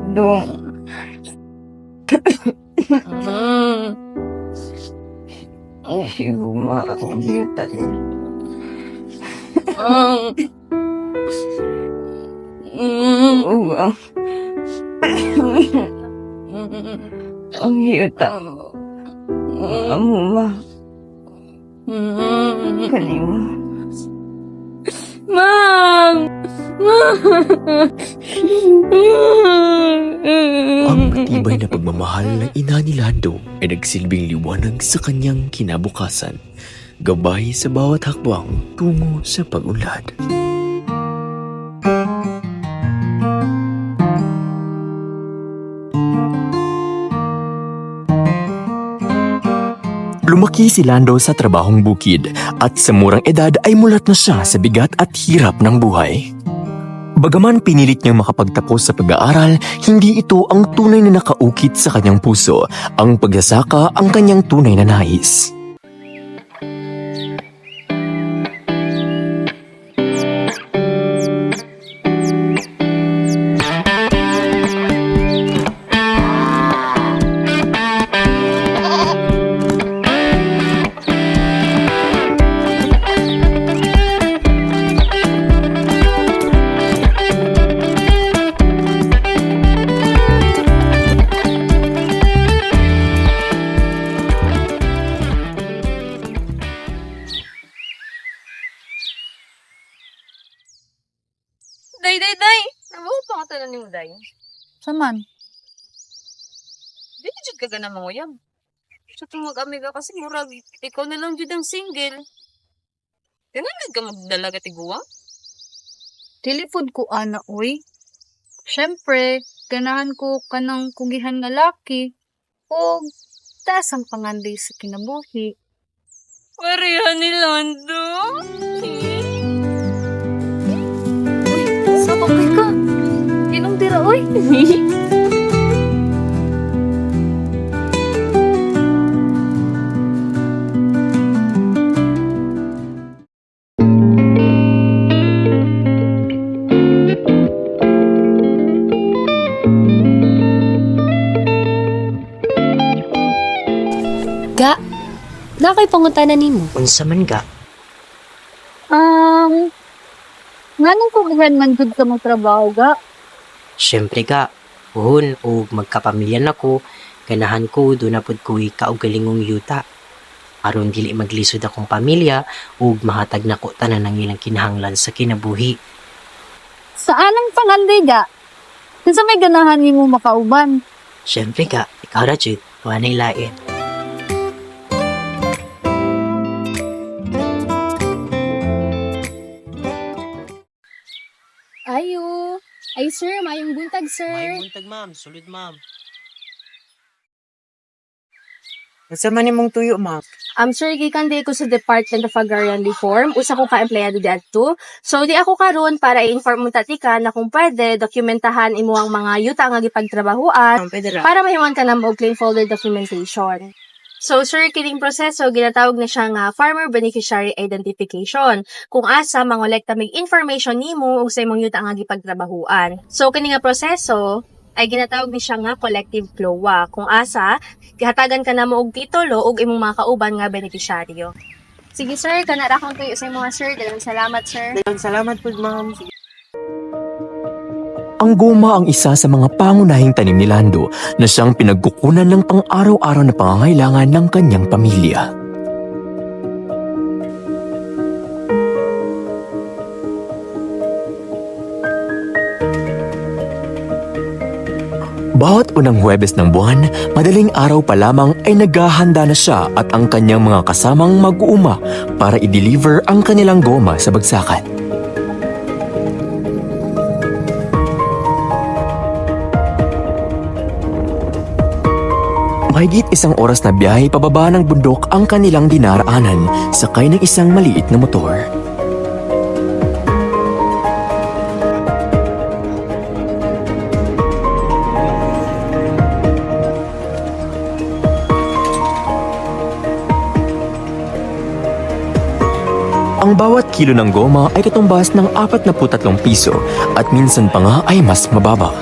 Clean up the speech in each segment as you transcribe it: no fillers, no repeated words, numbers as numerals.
Dong. Ay, umakitan. Ang hiyuta. Amuma. Kanimo. Ma'am! Ang matibay na pagmamahal ng ina ni Lando ay nagsilbing liwanag sa kanyang kinabukasan, gabay sa bawat hakbang tungo sa pag-unlad. Lumaki si Lando sa trabahong bukid at sa murang edad ay mulat na siya sa bigat at hirap ng buhay. Bagaman pinilit niyang makapagtapos sa pag-aaral, hindi ito ang tunay na nakaukit sa kanyang puso. Ang pagsasaka ang kanyang tunay na nais. Day! Nabawa pa ka tanan ni mo, day. Saman? Di na jud ka ganang manguyab. Sa tumag-amiga kasi murag, ikaw na lang jud ang single. Ganun ka magdalaga tiguwa? Tilipod ko ana, uy. Siyempre, ganahan ko kanang kugihan nga laki. O, taas ang panganday sa kinabuhi. Parihan ni Lando. Sabakay ka. Inong tira, uy. Ga, nakay pangutanan nimo. Unsa man ga? Nganong kugihan man jud ka mong trabaho, ga? Siyempre ga, puhon o magkapamilya na ko, ganahan ko doon na pod ko kaugalingong yuta. Aron dili maglisod akong pamilya ug mahatag na ko tanan ng ilang kinahanglan sa kinabuhi. Saan ang panganday, ga? Kinsa may ganahan nimo makauban? Siyempre ga, ikaw ra jud, wanay lain. Ayo. Ay sir, mayong buntag sir. buntag ma'am, sulod ma'am. Unsa man imong tuyo, ma'am? Sir, gikan di ko sa Department of Agrarian Reform. Usa ko ka-empleyado diadto. So, di ako karon para i-inform mo tatika na kung pwede, dokumentahan imo ang mga yuta nga gipagtrabahuan Pwede ra. para mahiwan ka na mo og claim folder documentation. So, sir, kining proseso, ginatawag na siya nga Farmer Beneficiary Identification. Kung asa, mangolekta mig information nimo ug sa imong yuta nga gipagtrabahuan. So, kini nga proseso, ay ginatawag ni siya nga collective CLOA. Kung asa, gihatagan ka na mo og titulo ug imong mga kauban nga benepisyaryo. Sige, sir, kanara akong tuyo sa mga sir. Dalang salamat, sir. Salamat po, ma'am. Ang goma ang isa sa mga pangunahing tanim ni Lando na siyang pinagkukunan ng pang-araw-araw na pangangailangan ng kanyang pamilya. Bawat unang Huwebes ng buwan, madaling araw pa lamang ay naghahanda na siya at ang kanyang mga kasamang mag-uuma para i-deliver ang kanilang goma sa bagsakan. Mahigit isang oras na biyahe pababa ng bundok ang kanilang dinaraanan, sakay ng isang maliit na motor. Ang bawat kilo ng goma ay katumbas ng 43 piso at minsan pa nga ay mas mababa.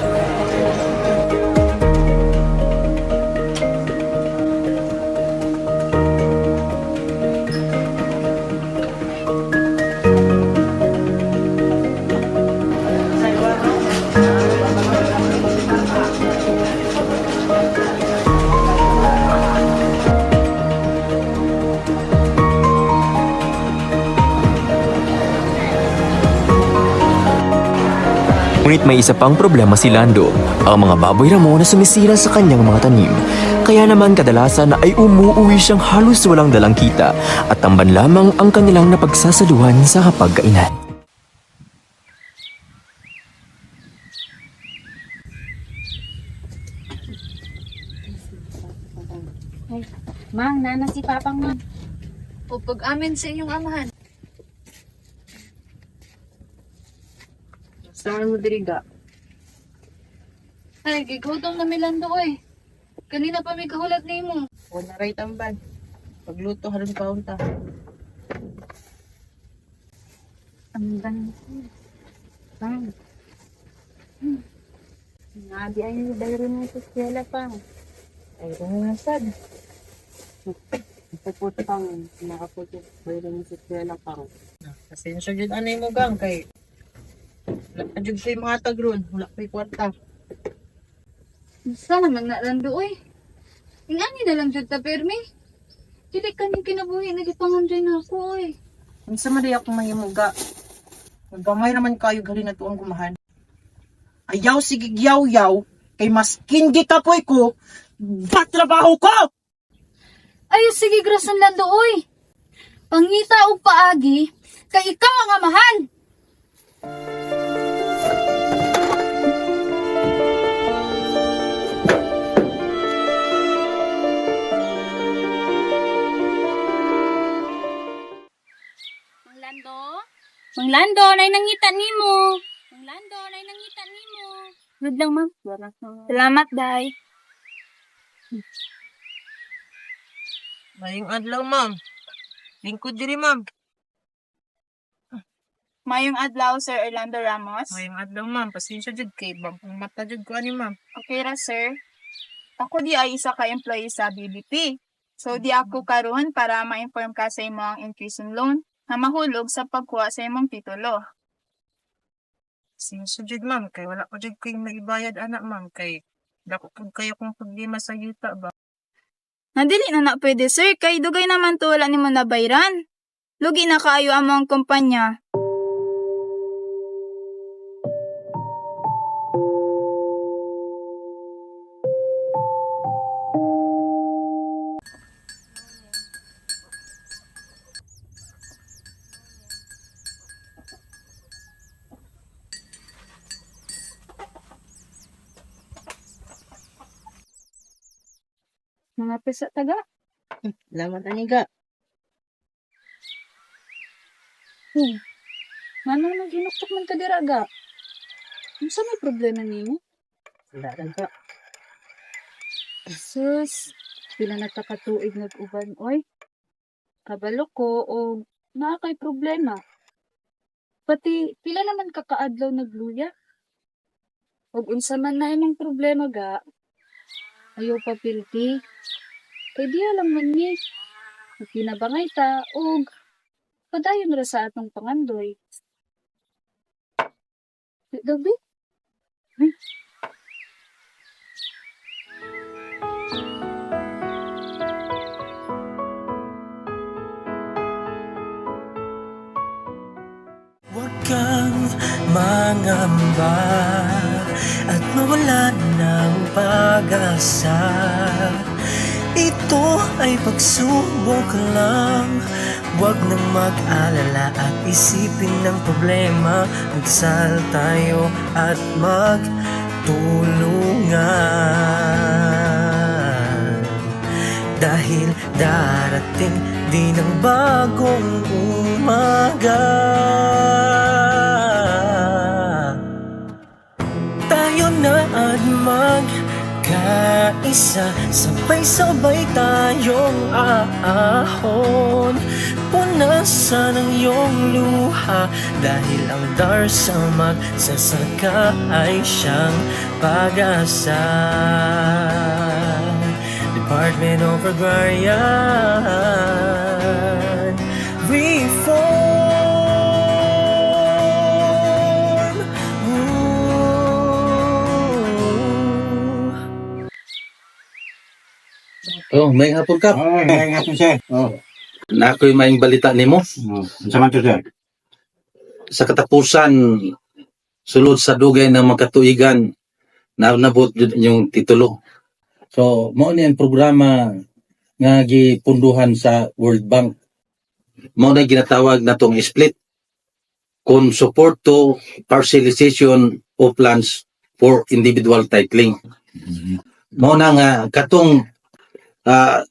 Ngunit may isa pang problema si Lando, ang mga baboy ramo na sumisira sa kanyang mga tanim. Kaya naman kadalasan ay umuuwi siyang halos walang dalang kita at tamban lamang ang kanilang napagsasaluhan sa hapagkainan. Mang, nana si Papang Mang. O pag-amin sa inyong amahan. Saan mo diri ga? Ay, gigudong na milando oy. Kanina pa may kahulat ni mo. O naray tamban. Pagluto haron paunta. Ang ganda. Pang. Nabi ay bayro mo sa eskwela, Pang. Ay, rungasad. Ipuput pang, nakaputot. Bayro mo sa kwela pang. Pasensya dyan anay mo gang kay wala pa dyan kayo mga tagron. Wala pa yung kwarta. Basta naman na lando oy. Ingani na lang jud ta permi. Dili kaning kinabuhi nagipanganday na ako oy. Ang sama rin akong mahimuga. Nagamay naman kayo gali na tuang gumahan. Ayaw sige yaw-yaw. Kay maskin gitapoy ko. Ba't trabaho ko? Ay sige grasan lando oy. Pangita og paagi kay ikaw ang amahan. Manglando, nay nangita nimo. Manglando, nay nangita nimo. Good lang, ma'am. Salamat, day. Mayong adlaw, ma'am. Lingkod diri, ma'am. Mayong adlaw, Sir Orlando Ramos. Mayong adlaw, ma'am. Pasensya jud kay bampang mata jud ko ani, ma'am. Okay ra, sir. Ako di ay isa ka employee sa BBP. So, di ako karon para ma-inform ka sa imong increase in loan na mahulog sa pagkuha sa imong titulo. Pasensya jud, ma'am. Kay wala ko jud kay naibayad anak, ma'am. Kay dako pud kayo kung problema sa yuta ba. Nadili na pwede, sir. Kay dugay naman to wala nimo nabayran. Lugi na kaayo ang mga kumpanya. Mga pesa taga. Salamat aniga. Manong naginuktok man ka dira ga. Unsa may problema nimo? Wala lang ka. Sus, pila na ta katuig nag-uban oy. Kabalo ko o naa kay problema. Pati pila naman kakaadlaw nagluya. Og unsa man na imong problema ga. Ayaw pa pilti. Kay diya lang man ni. Pinabangay ta og padayon ra sa atong pangandoy. Dabi? Huwag kang mangamba at mawalan ng pag-asa. Ito ay pagsubok lang. Huwag nang mag-alala at isipin ng problema. Magsal tayo at magtulungan. Dahil darating din ang bagong umaga. Tayo na at magkasama. Magkaisa, sabay-sabay tayong aahon. Punasan ang iyong luha dahil ang Darsa magsasaka ay siyang pag-asa. Department of Agrarian Reform. Oh, may hapon ka. Oh, may nga sir. Oh, Na ako'y maing balita nimo. sa man to sir. Sa katapusan, sulod sa dugay ng magkatuigan, nabot yung titulo. So, mao ni ang programa nga gipunduhan sa World Bank. Mao na ginatawag natong split kung support to parcelization of lands for individual titling. Mao na nga katong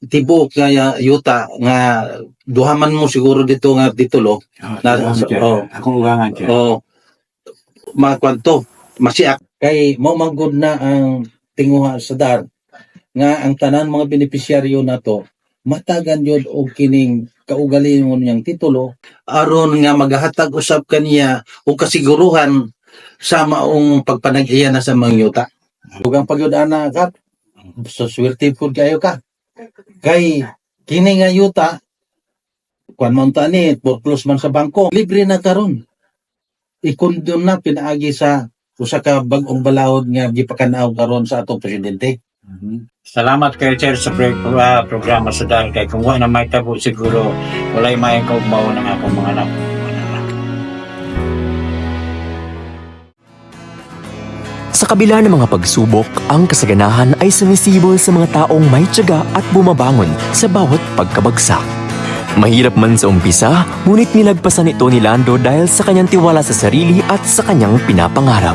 tibok nga yuta nga duhaman mo siguro dito nga titulo Akong ugangan sir. makwanto masiak kay mo manggod na ang tinguha sa dar nga ang tanan mga benepisyaryo nato matagan yun og kining kaugalingon niyang titulo aron nga magahatag usab kaniya og kasiguruhan sa maong pagpanag-iya na sa mga yuta. Ug ang pagyud-ana kat so swerte pud kayo ka. Kay kini nga yuta kuan man ta ni foreclose man sa bangko libre na karon ikondon na pinaagi sa usa ka bag-ong balahod nga gipakanaw karon sa atong presidente. Salamat kayo sir sa programa sa dahil kay kung wala na may tabo siguro walay may kaugmaw ng akong mga anak. Sa kabila ng mga pagsubok, ang kasaganahan ay sumisibol sa mga taong may tiyaga at bumabangon sa bawat pagkabagsak. Mahirap man sa umpisa, ngunit nilagpasan ito ni Lando dahil sa kanyang tiwala sa sarili at sa kanyang pinapangarap.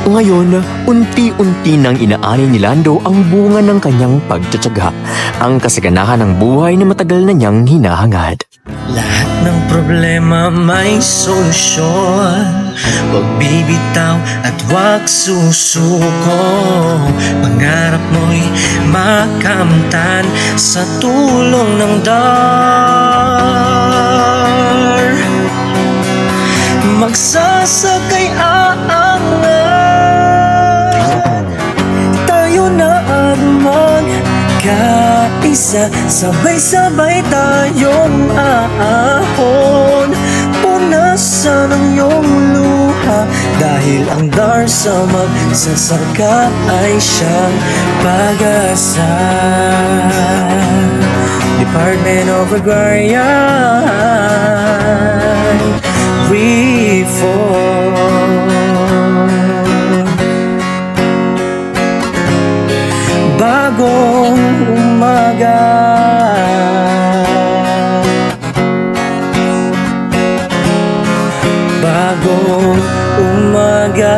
Ngayon, unti-unti nang inaani ni Lando ang bunga ng kanyang pagtitiyaga, ang kasaganahan ng buhay na matagal na niyang hinahangad. Lahat ng problema may solusyon. Huwag bibitaw at huwag susuko. Pangarap mo'y makamtan sa tulong ng DAR. Magsasakay aangat, tayo na at magkaisa. Sabay-sabay tayong aahon. Punasan ang iyong luha dahil ang Darsa magsasaka ay siyang pag-asa. Department of Agrarian Reform. Bagong umaga, bagong umaga.